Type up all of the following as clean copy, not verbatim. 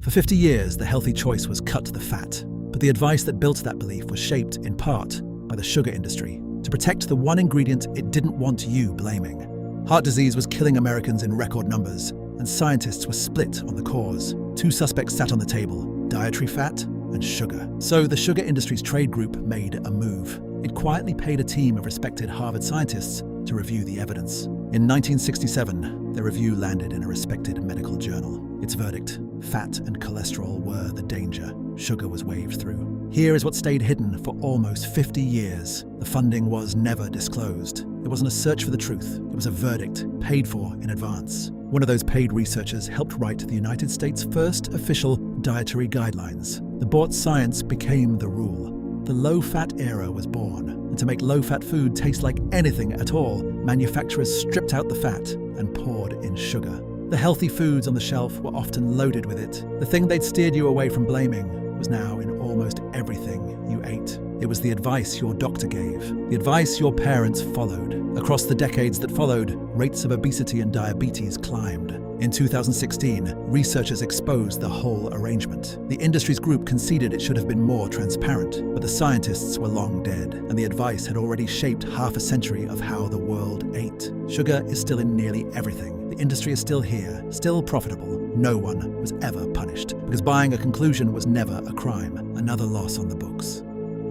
For 50 years, the healthy choice was cut the fat. But the advice that built that belief was shaped, in part, by the sugar industry, to protect the one ingredient it didn't want you blaming. Heart disease was killing Americans in record numbers, and scientists were split on the cause. Two suspects sat on the table: dietary fat and sugar. So the sugar industry's trade group made a move. It quietly paid a team of respected Harvard scientists to review the evidence. In 1967, the review landed in a respected medical journal. Its verdict: fat and cholesterol were the danger. Sugar was waved through. Here is what stayed hidden for almost 50 years. The funding was never disclosed. It wasn't a search for the truth. It was a verdict paid for in advance. One of those paid researchers helped write the United States' first official dietary guidelines. The bought science became the rule. The low-fat era was born, and to make low-fat food taste like anything at all, manufacturers stripped out the fat and poured in sugar. The healthy foods on the shelf were often loaded with it. The thing they'd steered you away from blaming was now in almost everything you ate. It was the advice your doctor gave, the advice your parents followed. Across the decades that followed, rates of obesity and diabetes climbed. In 2016, researchers exposed the whole arrangement. The industry's group conceded it should have been more transparent, but the scientists were long dead, and the advice had already shaped half a century of how the world ate. Sugar is still in nearly everything. The industry is still here, still profitable. No one was ever punished, because buying a conclusion was never a crime. Another loss on the books.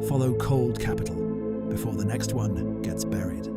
Follow cold capital before the next one gets buried.